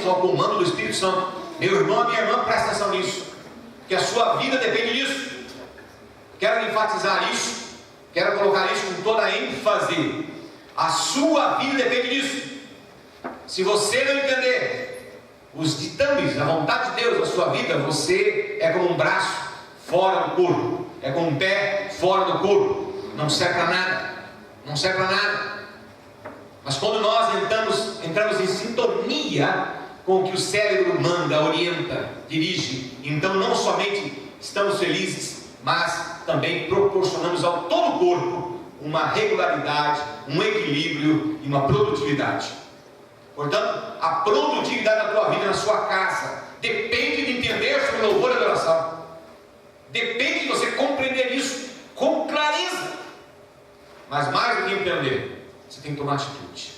bênção ao comando do Espírito Santo. Meu irmão e minha irmã, presta atenção nisso, que a sua vida depende disso. Quero enfatizar isso, quero colocar isso com toda a ênfase. A sua vida depende disso. Se você não entender os ditames, a vontade de Deus na sua vida, você é como um braço fora do corpo, é como um pé fora do corpo, não serve para nada, não serve para nada. Mas quando nós entramos em sintonia com o que o cérebro manda, orienta, dirige, então não somente estamos felizes, mas também proporcionamos ao todo o corpo uma regularidade, um equilíbrio e uma produtividade. Portanto, a produtividade da tua vida na sua casa depende de entender sobre louvor e adoração. Depende de você compreender isso com clareza. Mas mais do que entender, você tem que tomar atitude.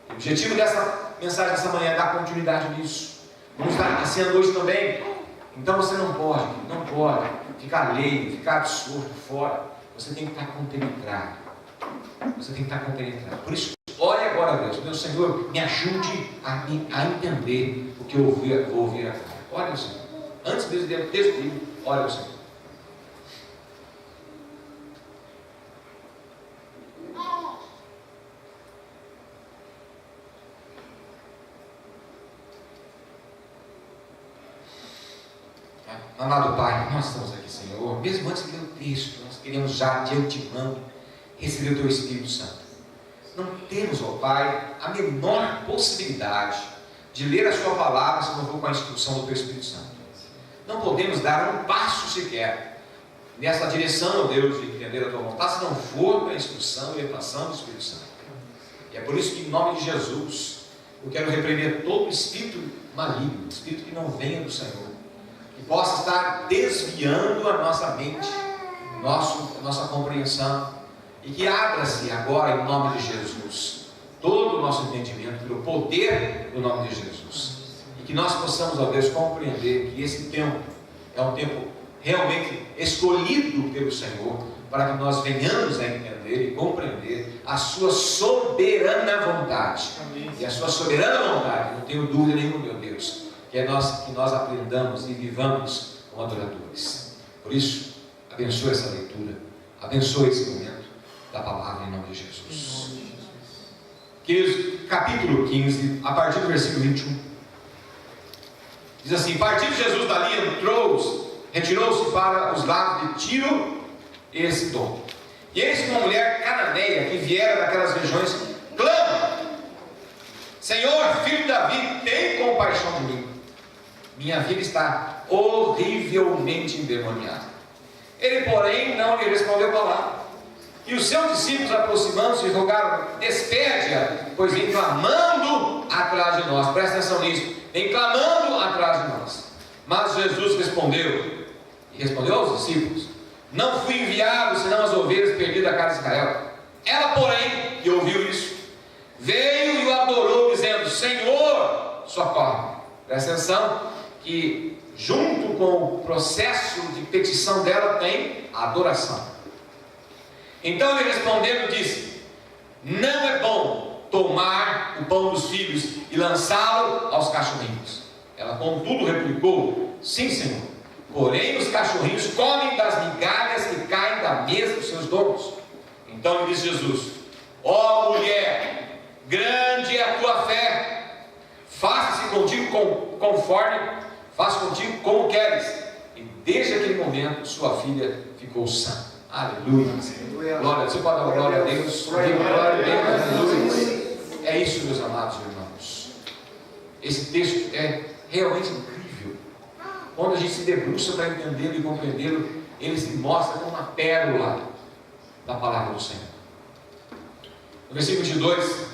O objetivo dessa mensagem dessa manhã é dar continuidade nisso. Vamos estar assim hoje também. Então você não pode ficar leigo, ficar absorto fora. Você tem que estar compenetrado. Você tem que estar compenetrado. Por isso, ore agora a Deus. Meu Senhor, me ajude a entender o que eu vou ouvir agora. Ore ao Senhor. Antes de ler o texto, ore ao Senhor. Amado Pai, nós estamos aqui, Senhor, mesmo antes de ler o texto, nós queremos já de antemão receber o Teu Espírito Santo. Não temos, ó Pai, a menor possibilidade de ler a Sua palavra se não for com a instrução do Teu Espírito Santo. Não podemos dar um passo sequer nessa direção, ó Deus, de entender a Tua vontade, se não for com a instrução e orientação do Espírito Santo. E é por isso que, em nome de Jesus, eu quero repreender todo espírito maligno, espírito que não venha do Senhor, que possa estar desviando a nossa mente, a nossa compreensão, e que abra-se agora em nome de Jesus todo o nosso entendimento pelo poder do nome de Jesus, e que nós possamos, ó Deus, compreender que esse tempo é um tempo realmente escolhido pelo Senhor, para que nós venhamos a entender e compreender a sua soberana vontade. Amém. E a sua soberana vontade, não tenho dúvida nenhuma, meu Deus, que nós aprendamos e vivamos como adoradores. Por isso, abençoe essa leitura, abençoe esse momento da palavra em nome de Jesus. Queridos, capítulo 15, a partir do versículo 21, diz assim: partindo Jesus dali, retirou-se para os lados de Tiro e Sidom. E eis que uma mulher cananeia que viera daquelas regiões clama: Senhor, filho de Davi, tem compaixão de mim. Minha filha está horrivelmente endemoniada. Ele, porém, não lhe respondeu palavra. E os seus discípulos, aproximando-se, rogaram: despede-a, pois vem clamando atrás de nós. Presta atenção nisso, vem clamando atrás de nós. Mas Jesus respondeu aos discípulos: não fui enviado senão as ovelhas perdidas da casa de Israel. Ela, porém, que ouviu isso, veio e o adorou, dizendo: Senhor, socorre. Presta atenção que junto com o processo de petição dela tem a adoração. Então ele respondendo disse: não é bom tomar o pão dos filhos e lançá-lo aos cachorrinhos. Ela contudo replicou: sim, Senhor, porém os cachorrinhos comem das migalhas que caem da mesa dos seus donos. Então lhe disse Jesus: ó mulher, grande é a tua fé, faça-se contigo faça contigo como queres. E desde aquele momento sua filha ficou sã. Aleluia. Glória a Deus. Você pode dar glória a Deus. Glória a Deus. Aleluia. É isso, meus amados irmãos. Esse texto é realmente incrível. Quando a gente se debruça para entendê-lo e compreendê-lo, ele se mostra como uma pérola da palavra do Senhor. No versículo 22,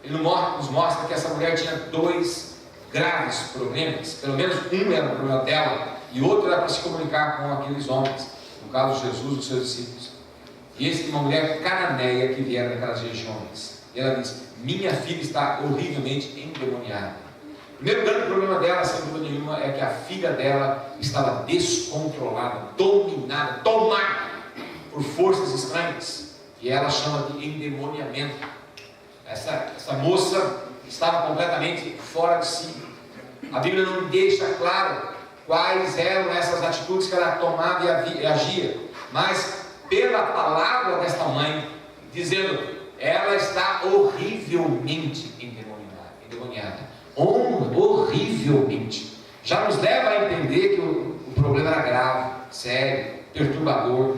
ele nos mostra que essa mulher tinha dois graves problemas. Pelo menos um era o problema dela e outro era para se comunicar com aqueles homens, no caso Jesus e os seus discípulos. E esse é uma mulher cananeia que viera daquelas regiões. E ela diz: minha filha está horrivelmente endemoniada. O primeiro grande problema dela, sem dúvida nenhuma, é que a filha dela estava descontrolada, dominada, tomada por forças estranhas, e ela chama de endemoniamento. Essa moça estava completamente fora de si. A Bíblia não deixa claro quais eram essas atitudes que ela tomava e agia, mas pela palavra desta mãe, dizendo, ela está horrivelmente endemoniada, horrivelmente, já nos leva a entender que o problema era grave, sério, perturbador,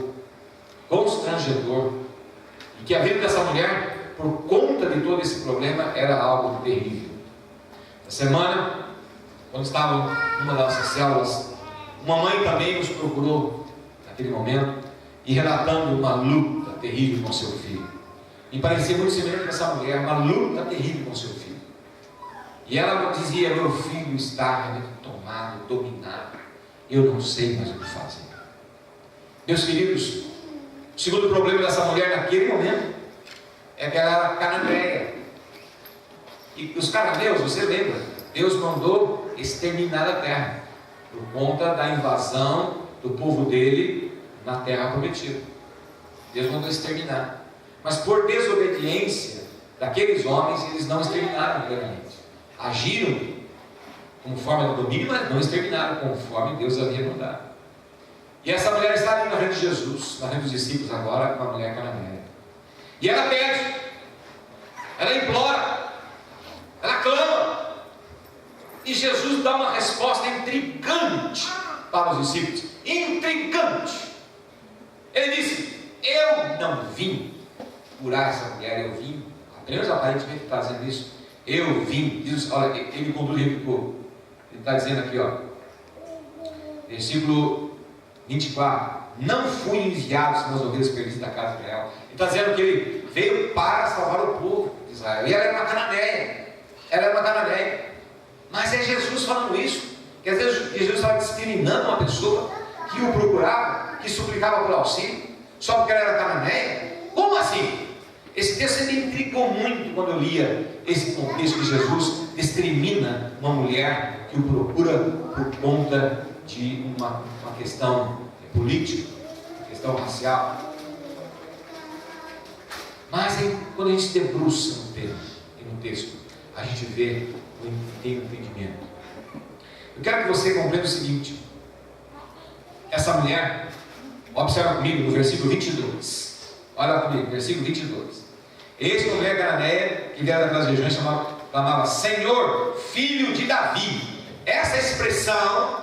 constrangedor, e que a vida dessa mulher, por conta de todo esse problema, era algo terrível. Na semana, quando estava em uma das nossas células, uma mãe também nos procurou naquele momento e relatando uma luta terrível com seu filho. E parecia muito semelhante com essa mulher, uma luta terrível com seu filho. E ela dizia, meu filho está tomado, dominado, eu não sei mais o que fazer. Meus queridos, o segundo problema dessa mulher naquele momento é que ela era cananeia. E os cananeus, você lembra, Deus mandou exterminar a terra por conta da invasão do povo dele na terra prometida. Deus mandou exterminar. Mas por desobediência daqueles homens, eles não exterminaram plenamente. Agiram como forma de domínio, mas não exterminaram conforme Deus havia mandado. E essa mulher está ali na frente de Jesus, na frente dos discípulos agora, uma mulher cananeia. E ela pede, ela implora, ela clama. E Jesus dá uma resposta intrigante para os discípulos. Intrigante. Ele disse, eu não vim curar essa mulher, eu vim, apenas aparentemente está dizendo isso, eu vim, diz, olha, ele conduz e replicou, ele está dizendo aqui, ó, versículo 24, não fui enviado senão as ovelhas perdidas da casa de Israel. Ele está dizendo que ele veio para salvar o povo de Israel, e ela era uma cananeia, mas é Jesus falando isso, que às vezes Jesus estava discriminando uma pessoa que o procurava, que suplicava por auxílio, só porque ela era cananeia. Como assim? Esse texto me intrigou muito quando eu lia esse contexto que Jesus discrimina uma mulher que o procura por conta de uma questão política, uma questão racial. Mas aí, quando a gente se debruça no tema e no texto, a gente vê tem um entendimento. Eu quero que você compreenda o seguinte: essa mulher, observa comigo no versículo 22. Olha comigo, versículo 22. Eis uma mulher cananeia que viera daquelas regiões clamava Senhor, filho de Davi. Essa expressão,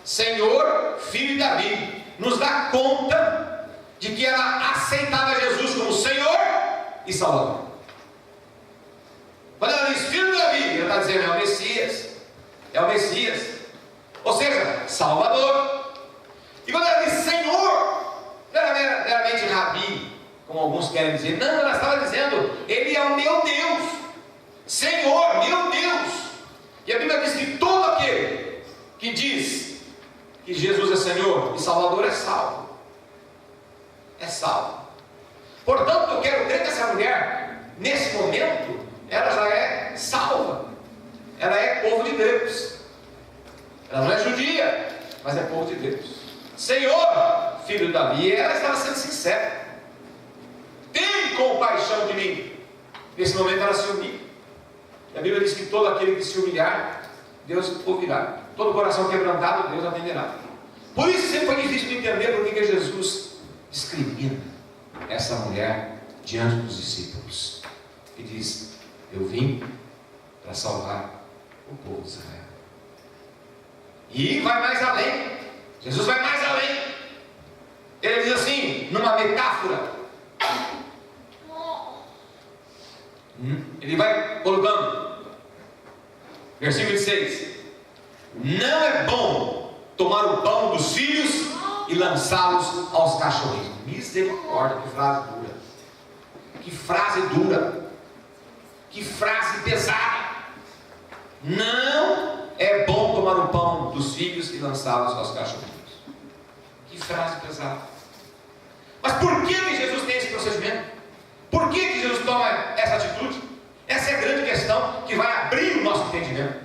Senhor, filho de Davi, nos dá conta de que ela aceitava Jesus como Senhor e Salvador. Quando ela diz filho de Davi, ela está dizendo é o Messias, ou seja, Salvador. E quando ela diz Senhor, não era meramente Rabi, como alguns querem dizer, não, ela estava dizendo, Ele é o meu Deus, Senhor, meu Deus. E a Bíblia diz que todo aquele que diz que Jesus é Senhor e Salvador é salvo. É salvo. Portanto, eu quero crer que essa mulher, nesse momento, ela já é salva. Ela é povo de Deus. Ela não é judia, mas é povo de Deus. Senhor, filho de Davi, ela estava sendo sincera. Tem compaixão de mim. Nesse momento ela se humilha. E a Bíblia diz que todo aquele que se humilhar, Deus ouvirá. Todo coração quebrantado, Deus atenderá. Por isso sempre foi difícil de entender por que Jesus discrimina essa mulher diante dos discípulos. E diz, eu vim para salvar o povo de Israel. E vai mais além. Jesus vai mais além. Ele diz assim, numa metáfora. Ele vai colocando, versículo 26. Não é bom tomar o pão dos filhos e lançá-los aos cachorrinhos. Misericórdia, que frase dura. Que frase dura. Que frase pesada. Não é bom tomar o pão dos filhos e lançá-los aos cachorrinhos. Que frase pesada. Mas por que Jesus tem esse procedimento? Por que Jesus toma essa atitude? Essa é a grande questão que vai abrir o nosso entendimento.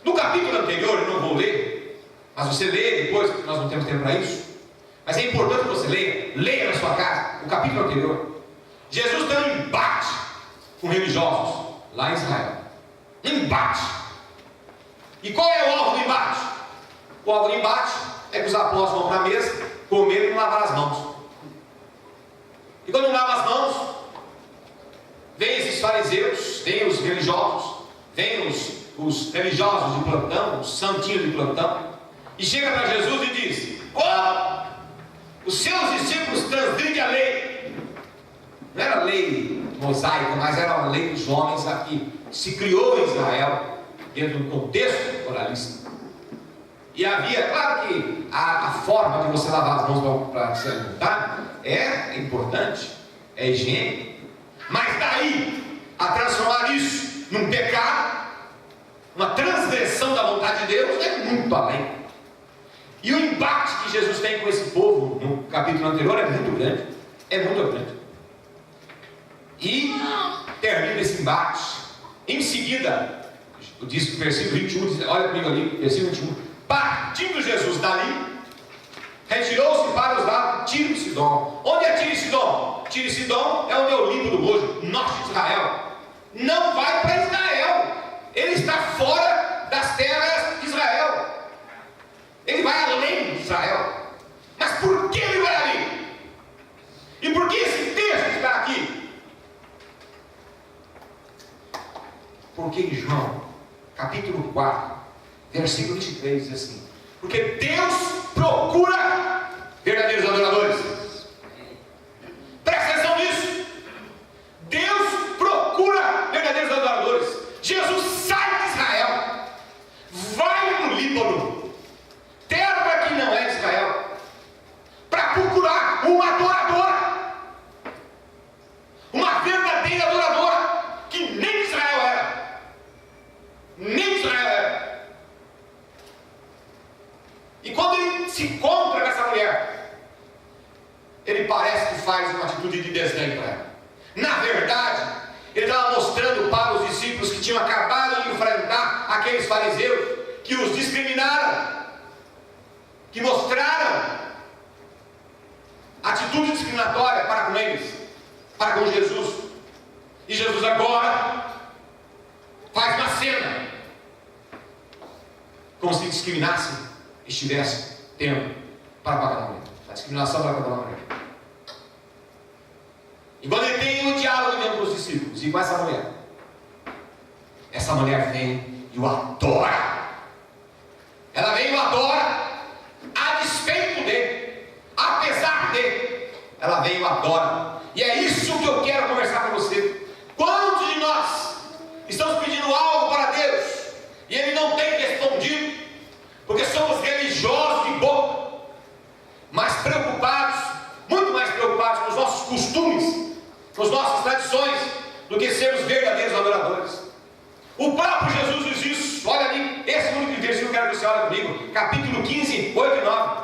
No capítulo anterior, eu não vou ler, mas você lê depois, porque nós não temos tempo para isso. Mas é importante que você leia na sua casa, o capítulo anterior. Jesus tem um embate com religiosos lá em Israel. Embate. E qual é o alvo do embate? O alvo do embate é que os apóstolos vão para a mesa, comer e não lavar as mãos. E quando não lava as mãos, vem esses fariseus, vem os religiosos, vem os religiosos de plantão, os santinhos de plantão, e chega para Jesus e diz: oh, os seus discípulos transgridem a lei. Não era lei mosaica, mas era uma lei dos homens aqui. Se criou em Israel, dentro de um contexto moralista. E havia, claro que a forma de você lavar as mãos para se alimentar é importante, é higiene. Mas daí a transformar isso num pecado, uma transgressão da vontade de Deus, é muito além. E o embate que Jesus tem com esse povo no capítulo anterior é muito grande. É muito grande. E termina esse embate. Em seguida, diz o versículo 21, diz, olha comigo ali, versículo 21. Partindo Jesus dali, retirou-se para os lados de Tiro e Sidom. Onde é Tiro e Sidom? Tiro e Sidom é onde é o limbo do Bojo, norte de Israel. Não vai para Israel. Ele está fora das terras de Israel. Ele vai além de Israel. Mas por que ele vai ali? E por que esse texto está aqui? Porque em João, capítulo 4, versículo 23, diz assim: porque Deus procura verdadeiros adoradores. Presta atenção nisso. Deus procura verdadeiros adoradores. Jesus sai de Israel, vai no Líbano, terra que não é de Israel, para procurar uma adoradora, uma verdadeira adoradora, que nem Israel era. Nem Israel era. E quando ele se encontra com essa mulher, ele parece que faz uma atitude de desdém para ela. Na verdade, ele estava mostrando para os discípulos que tinham acabado de enfrentar aqueles fariseus que os discriminaram, que mostraram atitude discriminatória para com eles, para com Jesus. E Jesus agora faz uma cena como se discriminasse, estivesse tendo para pagar a mulher. A discriminação para pagar a mulher. E quando ele tem um diálogo dentro dos discípulos e com essa mulher vem e o adora. Ela vem e o adora a despeito dele, apesar dele. Ela vem e o adora. E é isso que eu quero conversar com você. Quantos de nós estamos pedindo algo para Deus e Ele não tem respondido, porque somos religiosos de boca, mas preocupados, muito mais preocupados com os nossos costumes, com as nossas tradições, do que sermos verdadeiros adoradores. O próprio Jesus diz isso. Olha ali, esse é o único versículo que eu quero que você olhe comigo, capítulo 15, 8 e 9.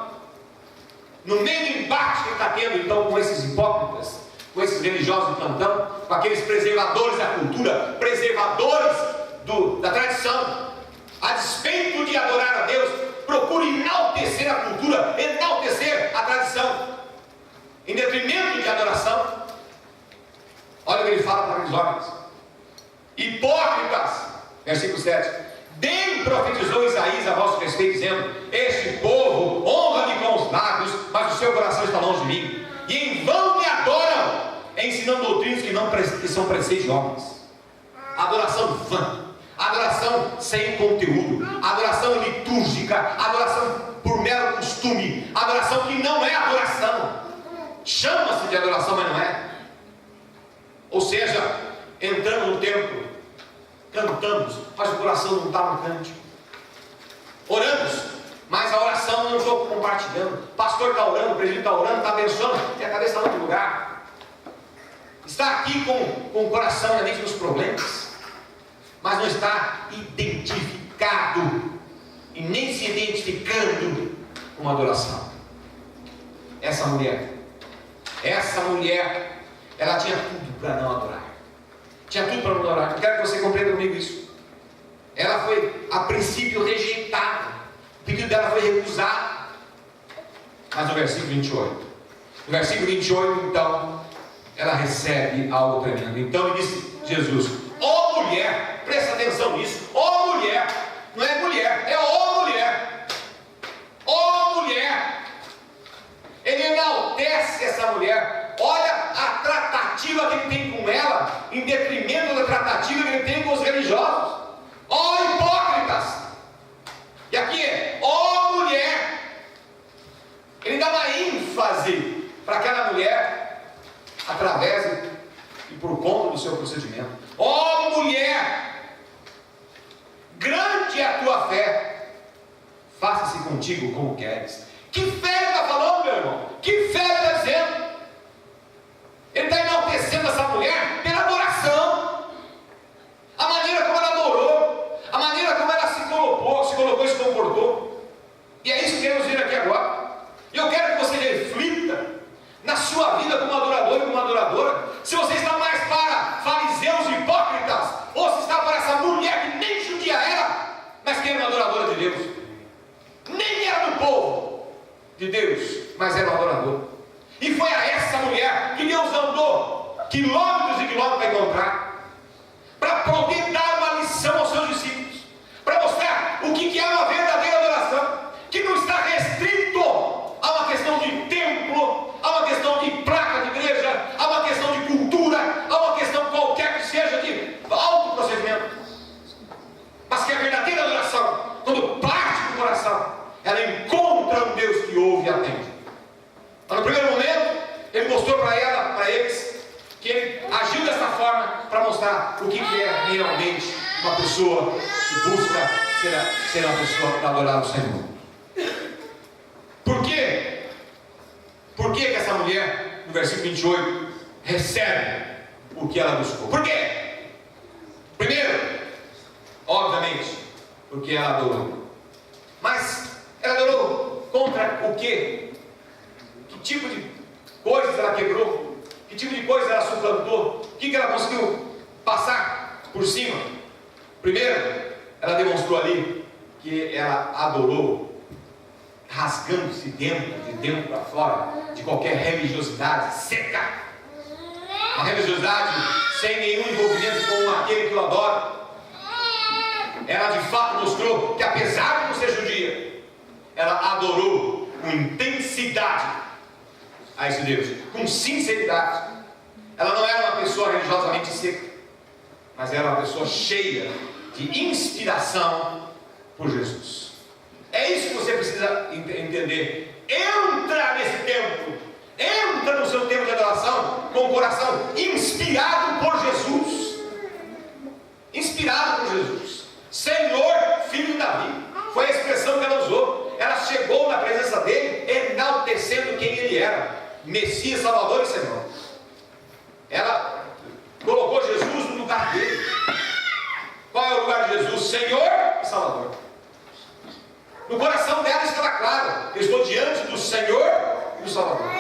No meio do embate que ele está tendo então com esses hipócritas, com esses religiosos de plantão, com aqueles preservadores da cultura, preservadores da tradição, a despeito de adorar a Deus, procura enaltecer a cultura, enaltecer a tradição, em detrimento de adoração. Olha o que ele fala para aqueles homens: hipócritas, versículo 7. Bem profetizou Isaías a vosso respeito, dizendo: este povo honra-me com os lábios, mas o seu coração está longe de mim, e em vão me adoram, ensinando doutrinas que são preceitos de homens. Adoração vã, adoração sem conteúdo, adoração litúrgica, adoração por mero costume, adoração que não é adoração. Chama-se de adoração, mas não é. Ou seja, entramos no templo, cantamos, mas o coração não está no cântico. Oramos, mas a oração eu não estou compartilhando. O pastor está orando, o presbítero está orando, está abençoando, e a cabeça está em outro lugar. Está aqui com o coração e a mente nos problemas, mas não está identificado e nem se identificando com a adoração. Essa mulher, ela tinha tudo para não adorar. Tinha tudo para não adorar. Eu quero que você compreenda comigo isso. Ela foi, a princípio, rejeitada. O pedido dela foi recusado. Mas no versículo 28. No versículo 28, então, ela recebe algo tremendo. Então ele disse, Jesus, ó mulher, presta atenção nisso, ó mulher, não é mulher, é ó mulher, ó mulher. Ele enaltece essa mulher. Olha a tratativa que ele tem com ela, em detrimento da tratativa que ele tem com os religiosos. Ó hipócritas. E aqui é, ó mulher. Ele dá uma ênfase para aquela mulher, através e por conta do seu procedimento. Ó mulher, grande é a tua fé, faça-se contigo como queres. Que fé ele está falando, meu irmão? Que fé ele está dizendo? Ele está enaltecendo essa mulher pela adoração, a maneira como ela adorou, a maneira como ela se colocou e se comportou. E é isso que queremos ver aqui agora. E eu quero que você reflita na sua vida como adorador e como adoradora, se você está mais para fariseus e hipócritas, ou se está para essa mulher que nem judia era, mas que era uma adoradora de Deus. Nem era do povo de Deus, mas era uma adoradora. E foi a essa mulher que Deus andou quilômetros e quilômetros para encontrar, para poder dar uma lição aos seus discípulos, para mostrar o que é uma verdadeira adoração, que não está restrito a uma questão de templo, a uma questão de placa de igreja, a uma questão de cultura, a uma questão qualquer que seja de alto procedimento, mas que a verdadeira adoração, quando parte do coração, ela encontra um Deus que ouve e atende. No primeiro momento, ele mostrou para eles que ele agiu dessa forma para mostrar o que é realmente uma pessoa que busca ser uma pessoa para adorar o Senhor. Por quê? Por que essa mulher, no versículo 28, recebe o que ela buscou? Por quê? Primeiro, obviamente, porque ela adorou. Mas ela adorou contra o quê? Que tipo de coisas ela quebrou? Que tipo de coisas ela suplantou? O que ela conseguiu passar por cima? Primeiro, ela demonstrou ali que ela adorou, rasgando-se de dentro para fora, de qualquer religiosidade seca. Uma religiosidade sem nenhum envolvimento com aquele que o adora. Ela de fato mostrou que, apesar de não ser judia, ela adorou com intensidade a esse Deus, com sinceridade. Ela não era uma pessoa religiosamente seca, mas era uma pessoa cheia de inspiração por Jesus. É isso que você precisa entender. Entra nesse tempo, entra no seu tempo de adoração com o coração inspirado por Jesus. Inspirado por Jesus. Senhor, filho de Davi, foi a expressão que ela usou. Ela chegou na presença dele enaltecendo quem ele era: Messias, Salvador e Senhor. Ela colocou Jesus no lugar dele. Qual é o lugar de Jesus? Senhor e Salvador. No coração dela estava claro: eu estou diante do Senhor e do Salvador.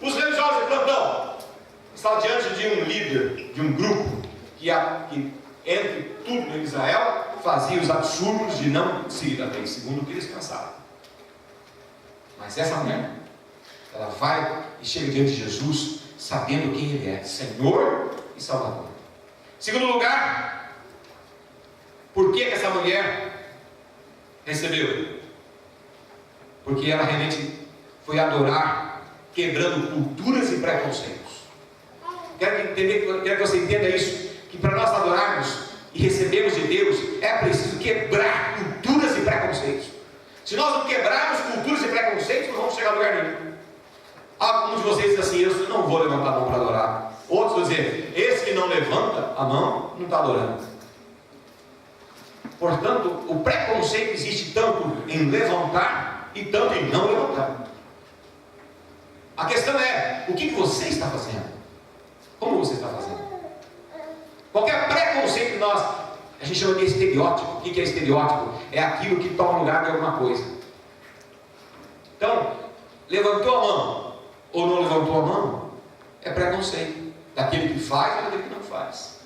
Os religiosos de plantão estavam diante de um líder, de um grupo que entre tudo em Israel fazia os absurdos de não seguir a lei, segundo o que eles pensavam. Mas essa mulher, ela vai e chega diante de Jesus, sabendo quem ele é: Senhor e Salvador. Segundo lugar, por que essa mulher recebeu? Porque ela realmente foi adorar, quebrando culturas e preconceitos. Quero que você entenda isso, que para nós adorarmos e recebermos de Deus, é preciso quebrar culturas e preconceitos. Se nós não quebrarmos culturas e preconceitos, não vamos chegar a lugar nenhum. Alguns de vocês dizem assim: eu não vou levantar a mão para adorar. Outros vão dizer: esse que não levanta a mão não está adorando. Portanto, o preconceito existe tanto em levantar e tanto em não levantar. A questão é: o que você está fazendo? Como você está fazendo? Qualquer preconceito que a gente chama de estereótipo. O que é estereótipo? É aquilo que toma lugar de alguma coisa. Então, levantou a mão ou não levantou a mão, é preconceito daquele que faz ou daquele que não faz.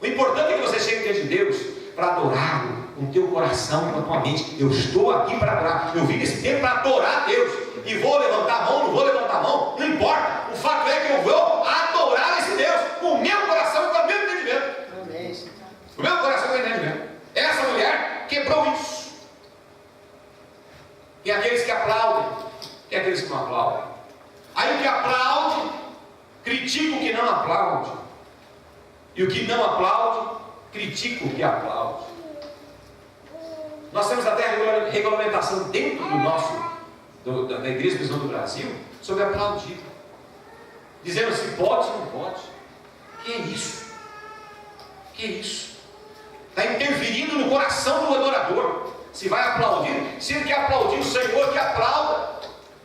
O importante é que você chegue diante de Deus para adorá-lo com o teu coração, com a tua mente. Eu estou aqui para adorar. Eu vim nesse tempo para adorar a Deus. E vou levantar a mão, não vou levantar a mão, não importa. O fato é que eu vou o que não aplaude, critica o que aplaude. Nós temos até regulamentação dentro da Igreja Presbiteriana do Brasil sobre aplaudir, dizendo se pode ou não pode. Que é isso? Que é isso? Está interferindo no coração do adorador. Se vai aplaudir, se ele quer aplaudir o Senhor, que aplauda.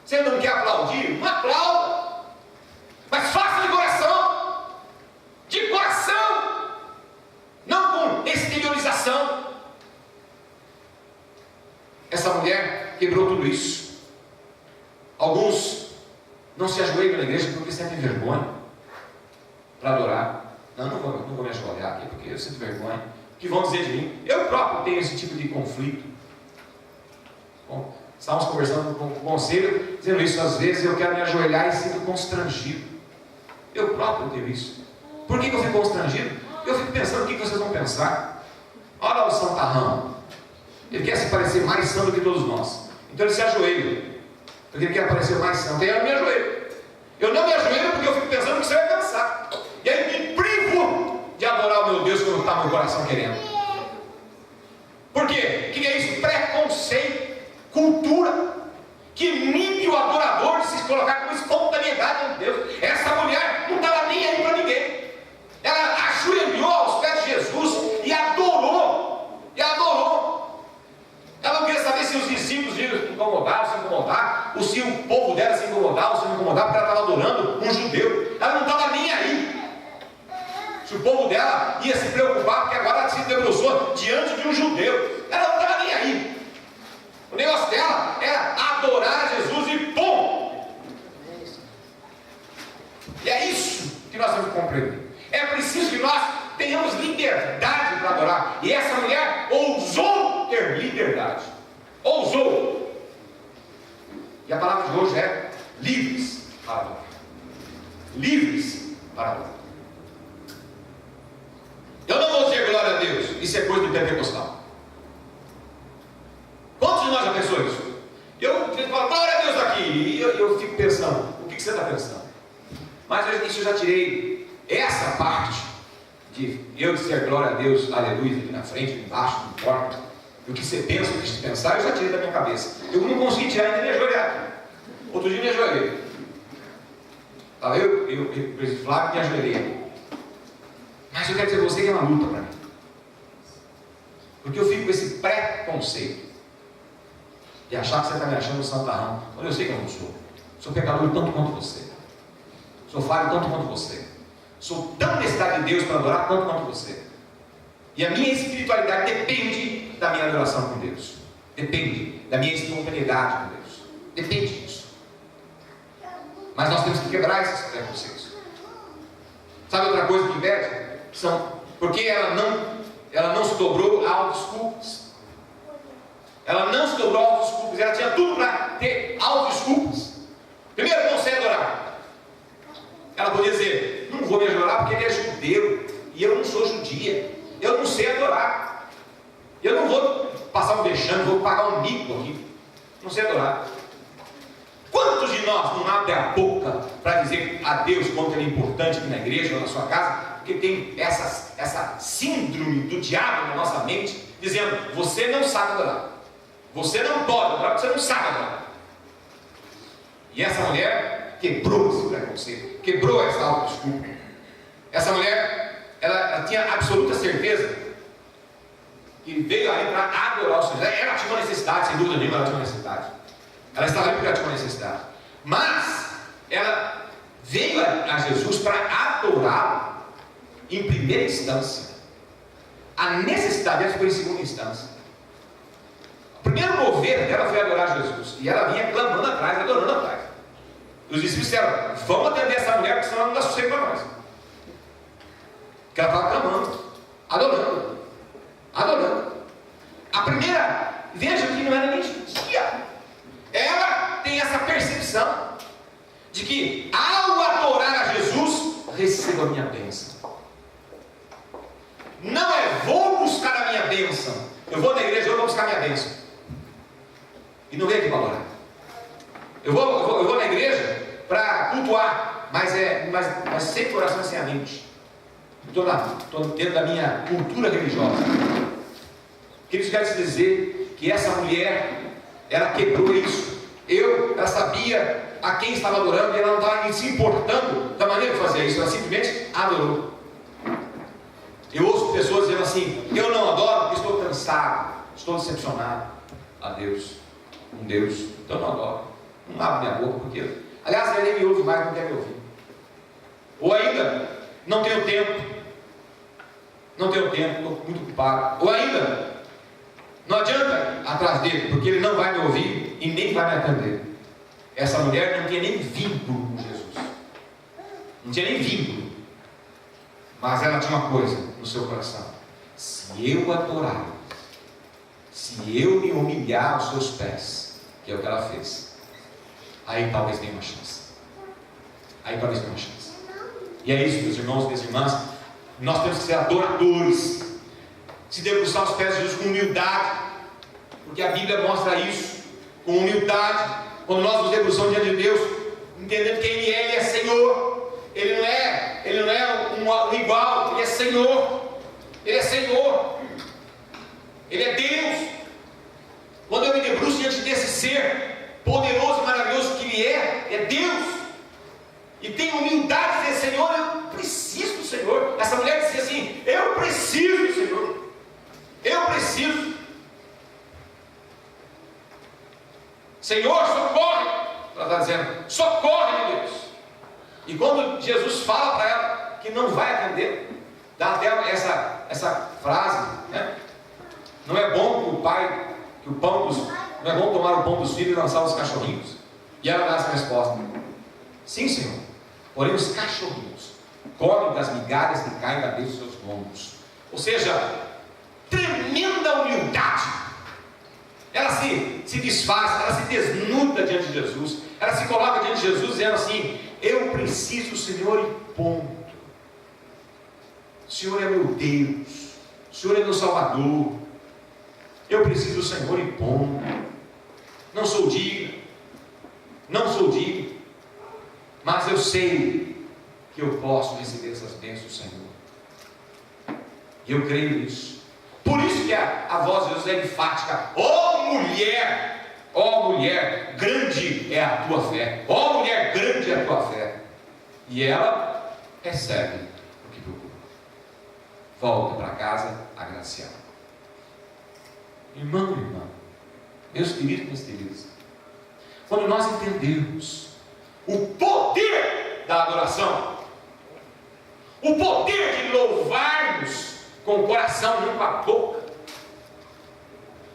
Se ele não quer aplaudir, não aplauda. Mas faça de coração. De coração. Não com exteriorização. Essa mulher quebrou tudo isso. Alguns não se ajoelham na igreja porque sentem vergonha para adorar. Não vou me ajoelhar aqui porque eu sinto vergonha. O que vão dizer de mim? Eu próprio tenho esse tipo de conflito. Bom, estávamos conversando com o conselho, dizendo isso às vezes, eu quero me ajoelhar e sinto constrangido. Eu próprio tenho isso. Por que eu fico constrangido? Eu fico pensando o que vocês vão pensar. Olha o santarrão. Ele quer se parecer mais santo do que todos nós. Então ele se ajoelha. Porque ele quer parecer mais santo. E eu não me ajoelho. Eu não me ajoelho porque eu fico pensando que você vai pensar. E aí me privo de adorar o meu Deus quando está meu coração querendo. Por quê? O que é isso? Preconceito. Cultura. Que inibe o adorador de se colocar com espontaneidade em Deus. Essa mulher não estava nem aí para ninguém. Ela ajoelhou aos pés de Jesus e adorou. E adorou. Ela não queria saber se os discípulos iam se incomodar, ou se o povo dela se incomodava, ou se não incomodava, porque ela estava adorando um judeu. Ela não estava nem aí. Se o povo dela ia se preocupar, porque agora ela se debruçou diante de um judeu. Ela não estava nem aí. O negócio dela era adorar Jesus e pum! E é isso que nós temos que compreender. É preciso que nós tenhamos liberdade para adorar. E essa mulher ousou ter liberdade. Ousou. E a palavra de hoje é livres para adorar. Livres para adorar. Eu não vou dizer glória a Deus. Isso é coisa do pentecostal. Quantos de nós já pensou isso? Eu falo, glória a Deus aqui. E eu fico pensando, o que você está pensando? Mas isso eu já tirei essa parte de eu dizer glória a Deus, aleluia, aqui na frente, embaixo, não importa. O que você pensa, o que você pensar, eu já tirei da minha cabeça. Eu não consegui tirar ainda me ajoelhar aqui. Outro dia me ajoelhei. Estava eu o presidente Flávio, me ajoelhei aqui. Mas eu quero dizer a você que é uma luta para mim. Porque eu fico com esse preconceito de achar que você está me achando um santarrão. Quando eu sei que eu não sou. Sou pecador tanto quanto você. Sou falho tanto quanto você. Sou tão necessidade de Deus para adorar tanto quanto você. E a minha espiritualidade depende da minha adoração com Deus. Depende da minha espontaneidade com Deus. Depende disso. Mas nós temos que quebrar esses preconceitos. Sabe outra coisa que impede? Porque ela não se dobrou a autodesculpas. Ela não se dobrou a autodesculpas. Ela tinha tudo para ter autodesculpas. Primeiro, não sei adorar. Ela podia dizer, não vou me adorar porque ele é judeu e eu não sou judia. Eu não sei adorar. Eu não vou passar um vexame, vou pagar um mico aqui. Não sei adorar. Quantos de nós não abrem a boca para dizer a Deus quanto ele é importante aqui na igreja ou na sua casa? Porque tem essa síndrome do diabo na nossa mente, dizendo, você não sabe adorar. Você não pode adorar porque você não sabe adorar. E essa mulher quebrou esse preconceito, quebrou essa autodesculpa. Essa mulher, ela tinha absoluta certeza que veio ali para adorar o Senhor. Ela tinha uma necessidade, sem dúvida nenhuma, ela tinha uma necessidade. Ela estava ali porque ela tinha uma necessidade. Mas ela veio a Jesus para adorá-lo em primeira instância. A necessidade dela foi em segunda instância. O primeiro mover dela foi adorar Jesus. E ela vinha clamando atrás, adorando atrás. Os discípulos disseram, vamos atender essa mulher, porque senão ela não dá sossego para nós. Porque ela estava clamando, adorando. Adorando. A primeira, veja que não era nem judia. Ela tem essa percepção de que ao adorar a Jesus, recebo a minha bênção. Não é vou buscar a minha bênção. Eu vou na igreja, eu vou buscar a minha bênção. E não vem aqui para adorar. Eu vou na igreja para cultuar, mas sem coração e sem a mente. estou dentro da minha cultura religiosa. Queridos, quero te dizer que essa mulher, ela quebrou isso. Ela sabia a quem estava adorando, e ela não estava se importando da maneira de fazer isso, ela simplesmente adorou. Eu ouço pessoas dizendo assim: eu não adoro porque estou cansado, estou decepcionado. A Deus, um Deus, então eu não adoro, não abro minha boca, porque, aliás, ele nem me ouve mais, não quer me ouvir. Ou ainda, não tenho tempo, estou muito ocupado. Ou ainda, não adianta atrás dele, porque ele não vai me ouvir e nem vai me atender. Essa mulher não tinha nem vínculo com Jesus, não tinha nem vínculo, mas ela tinha uma coisa no seu coração: se eu adorar, se eu me humilhar aos seus pés, que é o que ela fez, aí talvez tenha uma chance. E é isso, meus irmãos e minhas irmãs, nós temos que ser adoradores, se debruçar aos pés de Jesus com humildade, porque a Bíblia mostra isso, com humildade. Quando nós nos debruçamos diante de Deus, entendendo quem Ele é Senhor. Ele não é um igual, Ele é Senhor. Ele é Senhor. Ele é Deus. Quando eu me debruço diante desse ser poderoso e maravilhoso que Ele é Deus, e tenho humildade de dizer: Senhor, eu preciso do Senhor. Essa mulher dizia assim: eu preciso do Senhor. Eu preciso. Senhor, socorre. Ela está dizendo: socorre, Deus. E quando Jesus fala para ela que não vai atender, dá até essa frase, né? Não é bom não é bom tomar o pão dos filhos e lançar os cachorrinhos. E ela dá essa resposta: sim, Senhor, porém os cachorrinhos comem das migalhas que caem da mesa dos seus lombos. Ou seja, tremenda humildade. Ela se desfaz, ela se desnuda diante de Jesus, ela se coloca diante de Jesus dizendo assim: eu preciso do Senhor e ponto. O Senhor é meu Deus, o Senhor é meu Salvador, eu preciso do Senhor e ponto. Não sou digno, mas eu sei que eu posso receber essas bênçãos do Senhor, e eu creio nisso. Por isso que a voz de Jesus é enfática: ó mulher, grande é a tua fé. Ó mulher, grande é a tua fé. E ela recebe o que procura. Volta para casa agraciada. Irmão, irmã, meus queridos, quando nós entendermos o poder da adoração, o poder de louvarmos com o coração, não com a boca,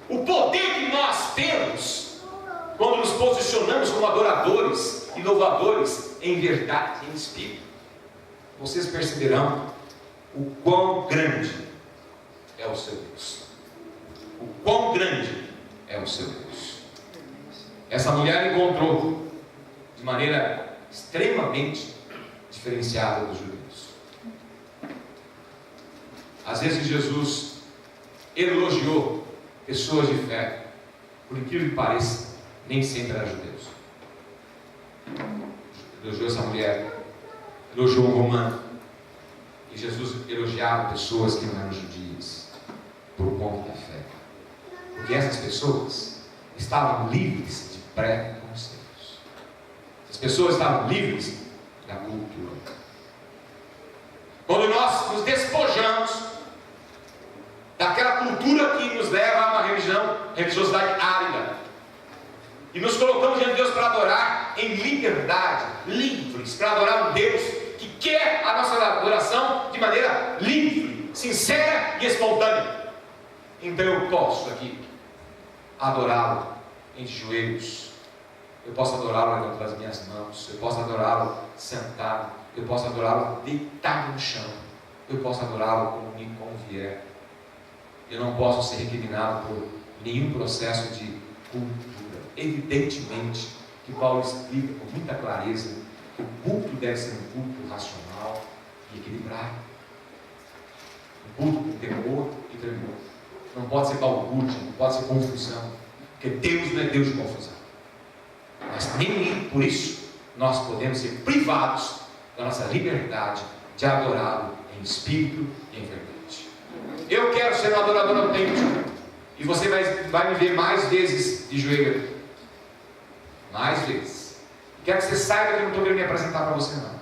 o poder que nós temos quando nos posicionamos como adoradores e louvadores em verdade e em espírito, vocês perceberão o quão grande é o seu Deus. O quão grande é o seu Deus. Essa mulher encontrou de maneira extremamente diferenciada dos judeus. Às vezes Jesus elogiou pessoas de fé, por incrível que pareça, nem sempre eram judeus. Elogiou essa mulher, elogiou um romano, e Jesus elogiava pessoas que não eram judias, por conta da fé, porque essas pessoas estavam livres de preconceitos. As pessoas estavam livres da cultura. Quando nós nos despojamos daquela cultura que nos leva a uma religiosidade árida, e nos colocamos diante de Deus para adorar em liberdade, livres, para adorar um Deus que quer a nossa adoração de maneira livre, sincera e espontânea, então eu posso aqui adorá-lo em joelhos, eu posso adorá-lo levantando as minhas mãos, eu posso adorá-lo sentado, eu posso adorá-lo deitado no chão, eu posso adorá-lo como vier. Eu não posso ser recriminado por nenhum processo de cultura. Evidentemente que Paulo explica com muita clareza que o culto deve ser um culto racional e equilibrado, um culto com temor e tremor. Não pode ser balbúrdia, não pode ser confusão, porque Deus não é Deus de confusão. Mas nem por isso nós podemos ser privados da nossa liberdade de adorá-lo em espírito e em verdade. Eu quero ser um adorador autêntico. E você vai me ver mais vezes de joelho aqui. Mais vezes. Quero que você saiba que eu não estou querendo me apresentar para você, não.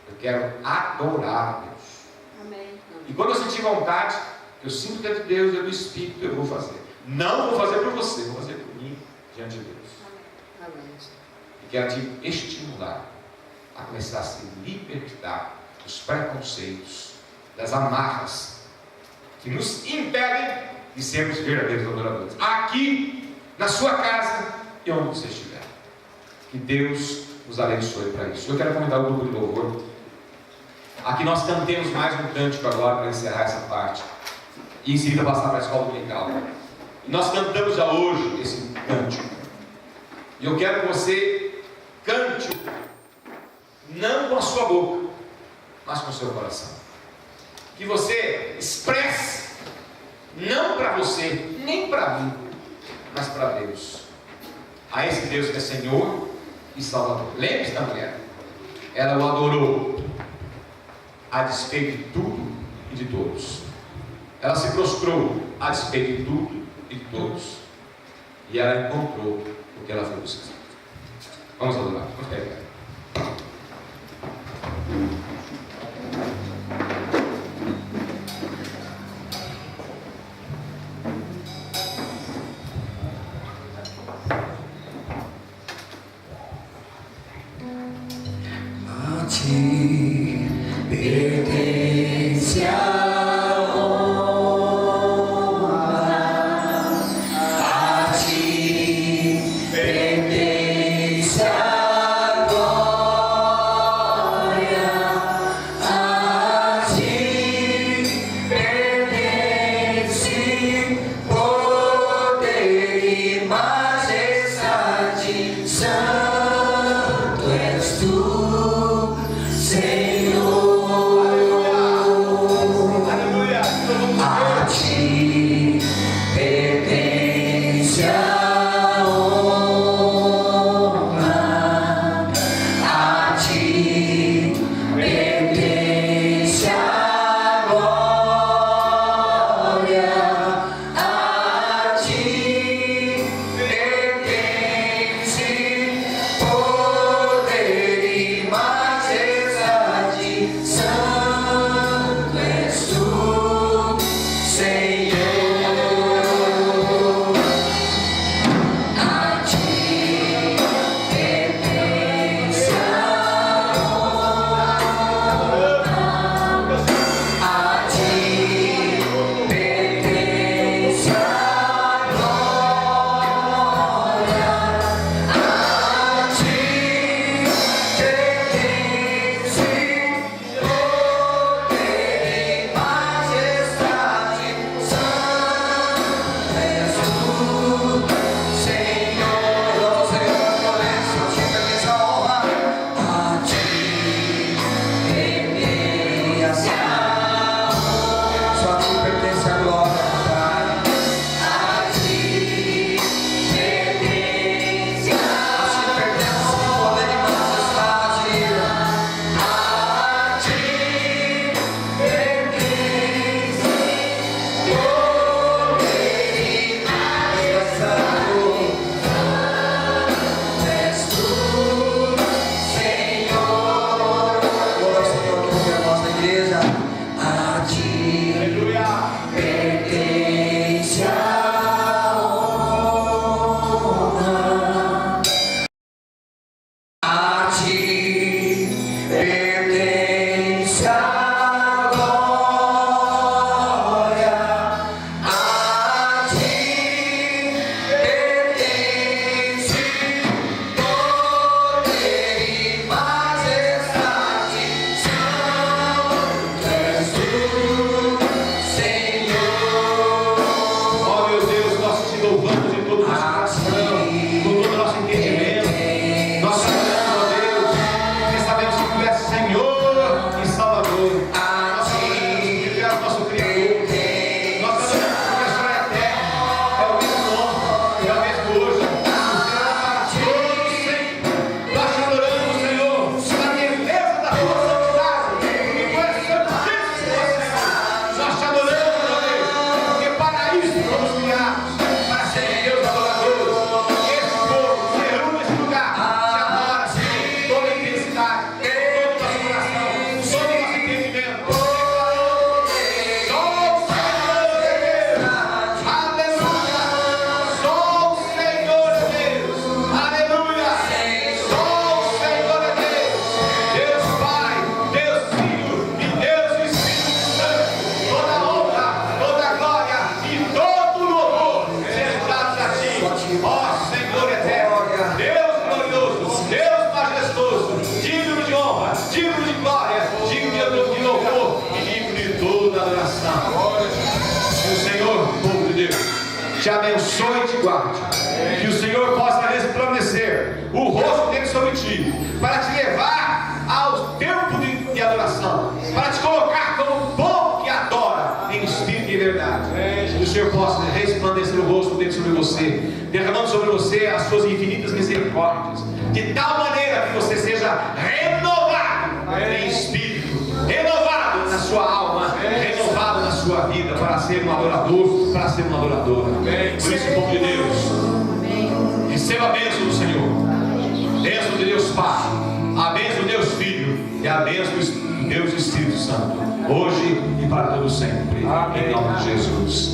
Eu quero adorar a Deus. Amém. E quando eu sentir vontade, eu sinto que é de Deus, é do Espírito, eu vou fazer. Não vou fazer por você, vou fazer por mim, diante de Deus. Amém. E quero te estimular a começar a se libertar dos preconceitos, das amarras que nos impedem de sermos verdadeiros adoradores. Aqui, na sua casa e onde você estiver. Que Deus nos abençoe para isso. Eu quero convidar o grupo de louvor. Aqui nós cantemos mais um cântico agora para encerrar essa parte. E em seguida passar para a escola dominical. E nós cantamos já hoje esse cântico. E eu quero que você cante, não com a sua boca, mas com o seu coração. Que você expresse, não para você, nem para mim, mas para Deus. A esse Deus que é Senhor e Salvador. Lembre-se da mulher. Ela o adorou a despeito de tudo e de todos. Ela se prostrou a despeito de tudo e de todos. E ela encontrou o que ela foi buscar. Vamos adorar. Vamos pegar. A ti pertence a honra, a ti pertence a glória, a ti pertence poder e majestade. Santo és tu, Senhor. Aleluia. A ti pertence a honra, a ti pertence a glória, a ti pertence poder e majestade. Santo és tu, Senhor. te abençoe e te guarde. Que o Senhor possa resplandecer o rosto dele sobre ti, para te levar ao tempo de adoração, para te colocar como povo que adora em espírito e verdade. Que o Senhor possa resplandecer o rosto dele sobre você, derramando sobre você as suas infinitas misericórdias, de tal maneira que você seja renovado em espírito, renovado na sua alma, renovado na sua vida, para ser um adorador, para ser uma adoradora. Por isso, povo de Deus, receba a bênção do Senhor, bênção de Deus Pai, a bênção de Deus Filho e a bênção de Deus Espírito Santo, hoje e para todo sempre. Em nome de Jesus.